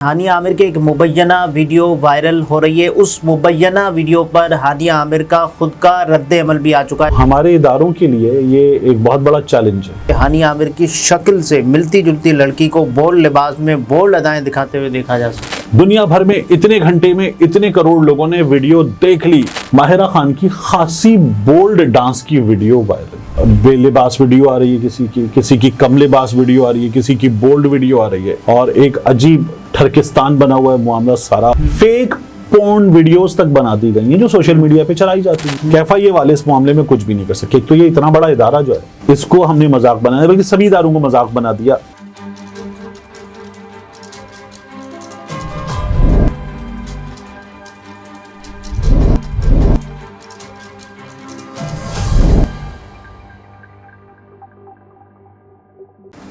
हानिया आमिर के एक मुबैना video viral हो रही है। उस मुबैना वीडियो पर हानिया आमिर का खुद का रद्द अमल भी आ चुका है। हमारे इदारों के लिए ये एक बहुत बड़ा चैलेंज है। हानिया आमिर की शक्ल से मिलती जुलती लड़की को बोल्ड लिबास में बोल्ड अदाएं दिखाते हुए देखा जा सकता है। दुनिया भर में इतने घंटे में इतने करोड़ लोगों ने वीडियो देख ली। माहिरा खान की खासी बोल्ड डांस की वीडियो वायरल, बेलिबास वीडियो आ रही है, किसी की कम लिबास वीडियो आ रही है, किसी की बोल्ड वीडियो आ रही है और एक अजीब ठरकिस्तान बना हुआ है मामला सारा। फेक पोर्न वीडियोस तक बना दी गई हैं जो सोशल मीडिया पे चलाई जाती है। कैफा ये वाले इस मामले में कुछ भी नहीं कर सके। तो ये इतना बड़ा इदारा जो है इसको हमने मजाक बनाया, बल्कि सभी इदारों को मजाक बना दिया।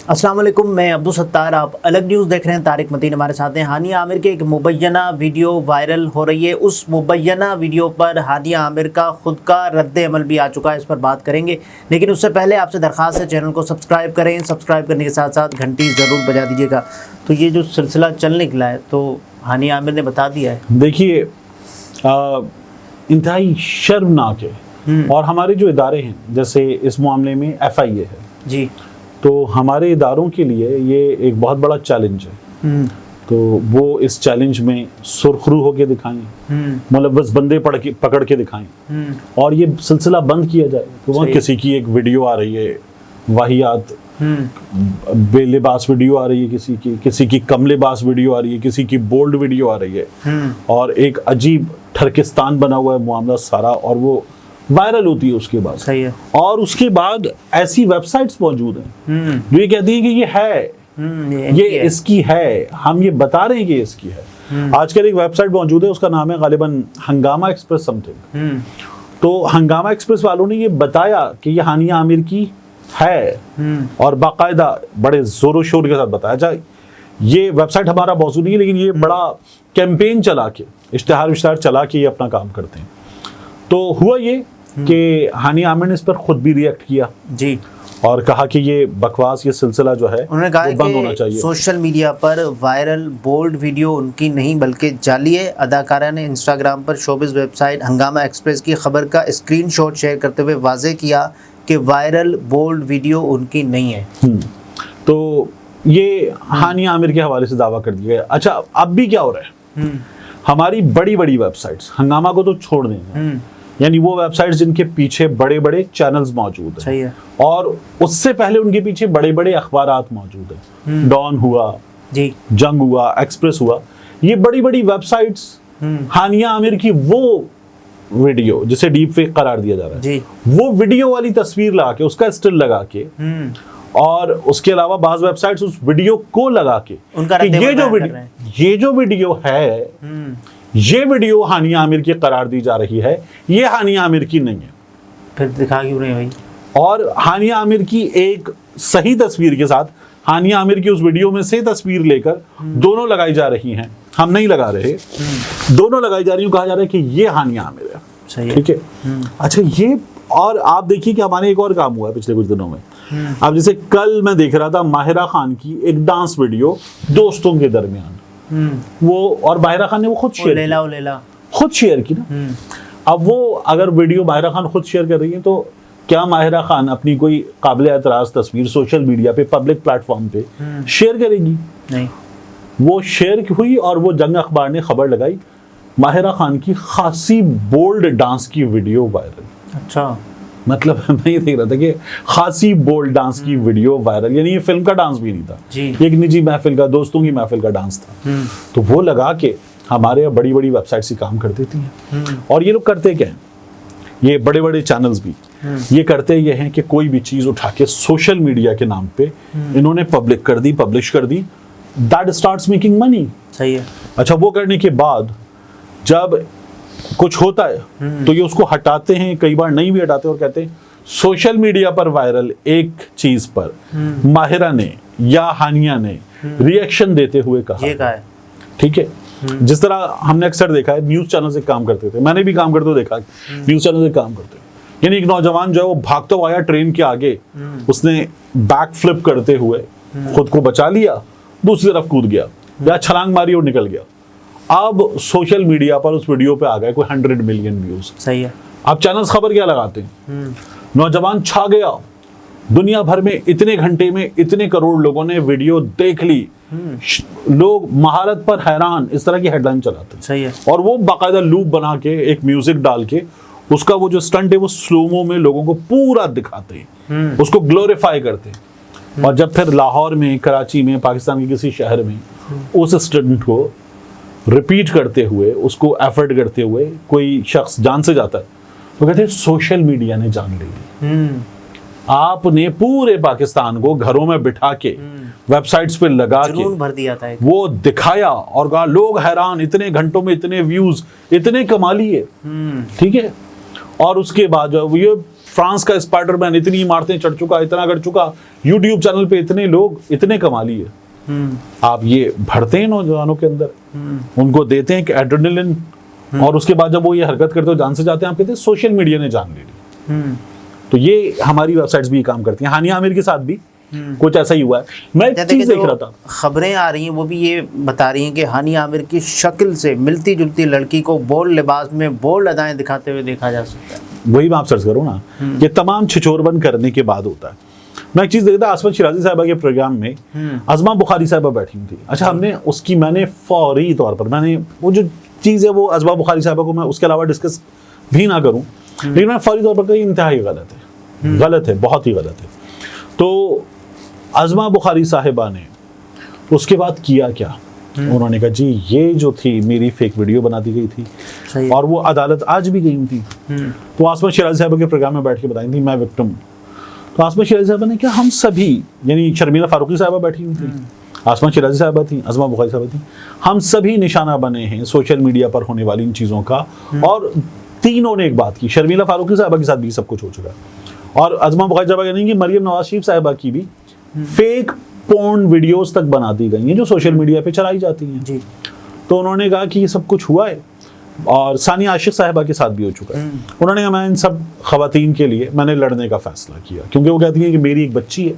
अस्सलाम वालेकुम, मैं अब्दुल सत्तार, आप अलग न्यूज़ देख रहे हैं। तारिक मतीन हमारे साथ हैं। हानिया आमिर के एक मुबैना वीडियो वायरल हो रही है। उस मुबैना वीडियो पर हानिया आमिर का खुद का रद्द अमल भी आ चुका है। इस पर बात करेंगे, लेकिन उससे पहले आपसे दरख्वास्त है चैनल को सब्सक्राइब करें। सब्सक्राइब करने के साथ साथ घंटी ज़रूर बजा दीजिएगा। तो ये जो सिलसिला चल निकला है तो हानिया आमिर ने बता दिया है। देखिए, इंतहाई शर्मनाक है। और हमारे जो इदारे हैं, जैसे इस मामले में FIA है जी, तो हमारे इदारों के लिए ये एक बहुत बड़ा चैलेंज है। तो वो इस चैलेंज में सुरखरू होके दिखाएं, मुलव्वस बंदे पकड़ के दिखाएं और ये सिलसिला बंद किया जाए। तो वहाँ किसी की एक वीडियो आ रही है वाहियात, बेलिबास वीडियो आ रही है, किसी की कम लिबास वीडियो आ रही है, किसी की बोल्ड वीडियो आ रही है और एक अजीब ठरकिस्तान बना हुआ है मामला सारा, और वो वायरल होती है उसके बाद। सही है। और उसके बाद ऐसी वेबसाइट्स मौजूद हैं जो ये कहती हैं कि ये है, ये इसकी है, हम ये बता रहे हैं कि इसकी है। आजकल एक वेबसाइट मौजूद है, उसका नाम है गालिबन हंगामा एक्सप्रेस समथिंग। तो हंगामा एक्सप्रेस वालों ने ये बताया कि ये हानिया आमिर की है और बाकायदा बड़े जोरों शोर के साथ बताया जाए। ये वेबसाइट हमारा मौजूद नहीं है, लेकिन ये बड़ा कैंपेन चला के, इश्तिहार चला के ये अपना काम करते हैं। तो हुआ ये कि हानिया आमिर ने इस पर खुद भी रिएक्ट किया जी और कहा कि ये बकवास, ये सिलसिला जो है उन्होंने कहा बंद होना चाहिए। सोशल मीडिया पर वायरल बोल्ड वीडियो उनकी नहीं बल्कि जाली है। अदाकारा ने इंस्टाग्राम पर शोबिज़ वेबसाइट हंगामा एक्सप्रेस की खबर का स्क्रीनशॉट शेयर करते हुए वाज़ेह किया कि वायरल बोल्ड वीडियो उनकी नहीं है। तो ये हानिया आमिर के हवाले से दावा कर दिया गया। अच्छा, अब भी क्या हो रहा है, हमारी बड़ी बड़ी वेबसाइट्स, हंगामा को तो छोड़ देंगे, यानी वो वेबसाइट्स जिनके पीछे बड़े बड़े चैनल्स मौजूद हैं। सही है। और उससे पहले उनके पीछे बड़े बड़े अखबारात मौजूद हैं। डॉन हुआ जी, जंग हुआ, एक्सप्रेस हुआ, ये बड़ी बड़ी वेबसाइट्स हानिया आमिर की वो वीडियो जिसे डीप फेक करार दिया जा रहा है जी, वो वीडियो वाली तस्वीर लगा के, उसका स्टिल लगा के, और उसके अलावा बाज वेबसाइट्स उस वीडियो को लगा के उनका कि ये जो वीडियो है, ये वीडियो हानिया आमिर की करार दी जा रही है, ये हानिया आमिर की नहीं है। फिर दिखा क्यों नहीं भाई? और हानिया आमिर की एक सही तस्वीर के साथ हानिया आमिर की उस वीडियो में से तस्वीर लेकर दोनों लगाई जा रही हैं। हम नहीं लगा रहे, दोनों लगाई जा रही हैं। कहा जा रहा है कि ये हानिया आमिर है। सही है। ठीक है। अच्छा, ये और आप देखिए कि हमारे एक और काम हुआ है पिछले कुछ दिनों में। अब जैसे कल मैं देख रहा था माहिरा खान की एक डांस वीडियो दोस्तों के दरमियान, वो, और माहिरा खान ने वो खुद शेयर की ना। अब वो अगर वीडियो माहिरा खान खुद शेयर कर रही है तो क्या माहिरा खान अपनी कोई काबिल एतराज तस्वीर सोशल मीडिया पे, पब्लिक प्लेटफॉर्म पे शेयर करेगी? नहीं। वो शेयर हुई और वो जंग अखबार ने खबर लगाई, माहिरा खान की खासी बोल्ड डांस की वीडियो वायरल। अच्छा, मतलब मैं ये देख रहा था कि खासी बोल्ड डांस की वीडियो वायरल, यानी ये फिल्म का डांस भी नहीं था, एक निजी महफिल का, दोस्तों की महफिल का डांस था। तो वो लगा के हमारे बड़ी बड़ी वेबसाइट्स ही काम कर देती हैं। और ये लोग करते क्या हैं, ये बड़े बड़े चैनल्स भी ये करते ये हैं कि कोई भी चीज उठा के सोशल मीडिया के नाम पे इन्होंने पब्लिक कर दी, पब्लिश कर दी, दैट स्टार्ट्स मेकिंग मनी। सही है। अच्छा, वो करने के बाद जब कुछ होता है तो ये उसको हटाते हैं, कई बार नहीं भी हटाते और कहते हैं सोशल मीडिया पर वायरल एक चीज पर माहिरा ने या हानिया ने रिएक्शन देते हुए कहा। ठीक है। जिस तरह हमने अक्सर देखा है, न्यूज चैनल से काम करते थे, मैंने भी काम करते हुए देखा, न्यूज चैनल से काम करते, यानी एक नौजवान जो है वो भागता हुआ आया ट्रेन के आगे, उसने बैक फ्लिप करते हुए खुद को बचा लिया, दूसरी तरफ कूद गया, या छलांग मारी और निकल गया। अब सोशल मीडिया पर उस वीडियो पे आ गए कोई 100 मिलियन व्यूज। सही है। अब चैनल्स खबर क्या लगाते हैं, नौजवान छा गया, दुनिया भर में इतने घंटे में इतने करोड़ लोगों ने वीडियो देख ली, लोग महारत पर हैरान, इस तरह की हेडलाइन चलाते हैं। सही है। और वो बाकायदा लूप बना के एक म्यूजिक डाल के उसका वो जो स्टंट है वो स्लोमो में लोगों को पूरा दिखाते हैं, उसको ग्लोरीफाई करते हैं। और जब फिर लाहौर में, कराची में, पाकिस्तान के किसी शहर में उस स्टंट को रिपीट करते हुए, उसको एफर्ट करते हुए कोई शख्स जान से जाता है, वो कहते हैं सोशल मीडिया ने जान ले ली। आपने पूरे पाकिस्तान को घरों में बिठा के वेबसाइट्स पे लगा के भर दिया था वो दिखाया और कहा लोग हैरान, इतने घंटों में इतने व्यूज, इतने कमा लिए। ठीक है। और उसके बाद जो ये फ्रांस का स्पाइडरमैन इतनी इमारतें चढ़ चुका, इतना कर चुका, यूट्यूब चैनल पे इतने लोग, इतने कमा लिए। आप ये भरते हैं नौजवानों के अंदर, उनको देते हैं कि एड्रेनलिन, और उसके बाद जब वो ये हरकत करते हो जान से जाते हैं, आप कहते हैं सोशल मीडिया ने जान ले ली। तो ये हमारी वेबसाइट्स भी काम करती हैं। हानिया आमिर के साथ भी कुछ ऐसा ही हुआ है। मैं एक चीज देख रहा था, खबरें आ रही हैं वो भी ये बता रही हैं कि हानिया आमिर की शक्ल से मिलती जुलती लड़की को बोल्ड लिबास में बोल्ड अदाएं दिखाते हुए देखा जा सकता है। वही मैं आप सर्च करूँ ना, ये तमाम छिछोरबंद करने के बाद होता है। मैं एक चीज देखता, आसमान शिराजी साहिबा के प्रोग्राम में अज़मा बुखारी साहिबा बैठी थी। अच्छा, हमने मैंने फौरी तौर पर मैंने वो जो चीज़ है वो अज़मा बुखारी साहिबा को मैं उसके अलावा डिस्कस भी ना करूं, लेकिन मैं फौरी तौर पर कही इंतहाई गलत है, बहुत ही गलत है। तो अज़मा बुखारी साहिबा ने उसके बाद किया क्या, उन्होंने कहा जी ये जो थी मेरी फेक वीडियो बना दी गई थी और वो अदालत आज भी गई थी। तो आसमा शिराजी साहिबा के प्रोग्राम में बैठ के बताई थी मैं विक्टिम। तो आसमा शिराजी साहिबा ने क्या, हम सभी, यानी शर्मिला फारूकी साहिबा बैठी हुई थी, आसमा शिराजी साहिबा थी, अज़मा बुखारी साहिबा थी, हम सभी निशाना बने हैं सोशल मीडिया पर होने वाली इन चीज़ों का। और तीनों ने एक बात की, शर्मिला फारूकी साहिबा के साथ भी सब कुछ हो चुका है, और अज़मा बुखारी साहिबा कहती कि मरियम नवाज शरीफ साहिबा की भी फेक पोर्न वीडियोस तक बना दी गई हैं जो सोशल मीडिया पे चलाई जाती हैं जी। तो उन्होंने कहा कि ये सब कुछ हुआ है, और सानिया आशिक साहिबा के साथ भी हो चुका है। उन्होंने कहा मैं इन सब खवातीन के लिए मैंने लड़ने का फैसला किया, क्योंकि वो कहती हैं कि मेरी एक बच्ची है,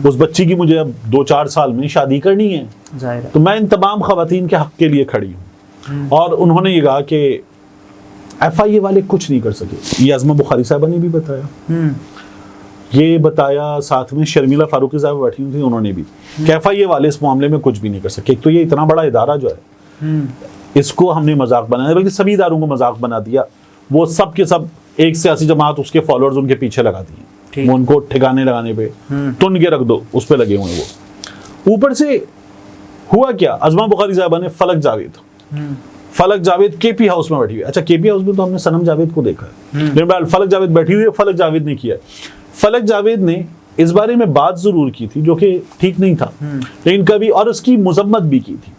उस बच्ची की मुझे अब 2-4 साल में शादी करनी है, तो मैं इन तमाम खवातीन के हक के लिए खड़ी हूँ। और उन्होंने ये कहा कि FIA वाले कुछ नहीं कर सके। ये अज़मा बुखारी साहिबा ने भी बताया, ये बताया, साथ में शर्मिला फारूकी साहब बैठी हुई थी, उन्होंने भी कि FIA वाले इस मामले में कुछ भी नहीं कर सके। तो ये इतना बड़ा इदारा जो है इसको हमने मजाक बनाया, बल्कि सभी इदारों को मजाक बना दिया। वो सब के सब एक सियासी जमात, उसके फॉलोअर्स उनके पीछे लगा दिए, वो उनको ठिकाने लगाने पे तुन के रख दो उस पे लगे हुए। वो ऊपर से हुआ क्या, अज़मा बुखारी साहबा ने फलक जावेद KP हाउस में बैठी हुई। अच्छा, KP हाउस में तो हमने सनम जावेद को देखा है, लेकिन फलक जावेद बैठी हुई है, फलक जावेद ने किया। फलक जावेद ने इस बारे में बात जरूर की थी जो कि ठीक नहीं था, लेकिन कभी, और उसकी मुजम्मत भी की थी,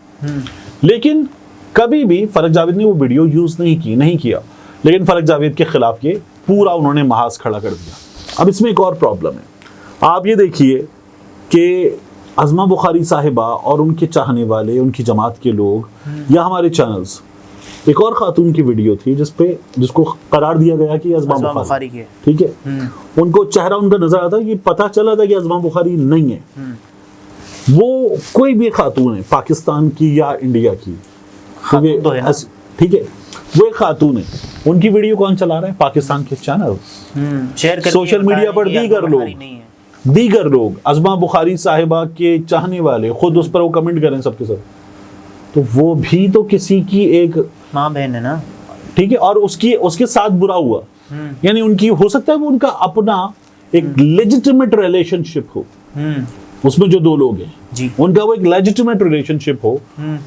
लेकिन कभी भी फलक जावेद ने वो वीडियो यूज नहीं किया। लेकिन फलक जावेद के खिलाफ ये पूरा उन्होंने महाज खड़ा कर दिया। अब इसमें एक और प्रॉब्लम है, आप ये देखिए कि अज़मा बुखारी साहिबा और उनके चाहने वाले, उनकी जमात के लोग या हमारे चैनल्स, एक और खातून की वीडियो थी जिसको करार दिया गया कि अज़मा बुखारी की, ठीक है, उनको चेहरा उनका नजर आता है कि पता चला था कि अज़मा बुखारी नहीं है, वो कोई भी खातून है, पाकिस्तान की या इंडिया की, ठीक है, वो एक खातून है, उनकी वीडियो कौन चला रहा है, पाकिस्तान के चैनल, सोशल मीडिया पर दीगर लोग अज़मा बुखारी साहिबा के चाहने वाले खुद उस पर वो कमेंट करें सबके सब, तो वो भी तो किसी की एक माँ बहन है ना, ठीक है, और उसके साथ बुरा हुआ, यानी उनकी हो सकता है वो उनका अपना एक लेजिटिमेट रिलेशनशिप हो, उसमें जो दो लोग हैं जी, उनका वो एक लेजिटिमेट रिलेशनशिप हो,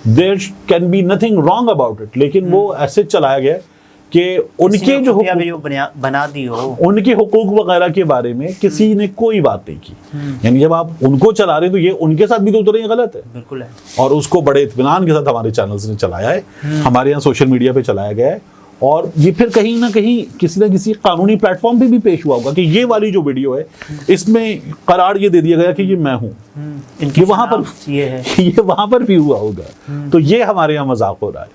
there can be nothing wrong about it, लेकिन वो ऐसे चलाया गया कि उनके जो बना दी हो, उनके हुकूक वगैरह के बारे में किसी ने कोई बात नहीं की। यानी जब आप उनको चला रहे हैं तो ये उनके साथ भी तो उतना ही गलत है, बिल्कुल है, और उसको बड़े इत्मीनान के साथ हमारे चैनल्स ने चलाया है, हमारे यहाँ सोशल मीडिया पे चलाया गया है, और ये फिर कहीं ना कहीं किसी न किसी कानूनी प्लेटफॉर्म पे भी पेश हुआ होगा कि ये वाली जो वीडियो है इसमें करार ये दे दिया गया कि ये मैं हूँ, ये वहां पर भी हुआ होगा। तो ये हमारे यहाँ मजाक हो रहा है।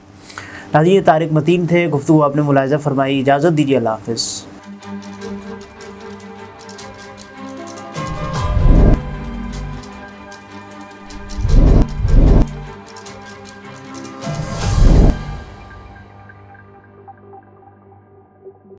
नाज़रीन, ये तारिक मतीन थे, गुफ्तगू आपने मुलाहिज़ा फरमाई। इजाज़त दीजिए, अल्लाह हाफ़िज़।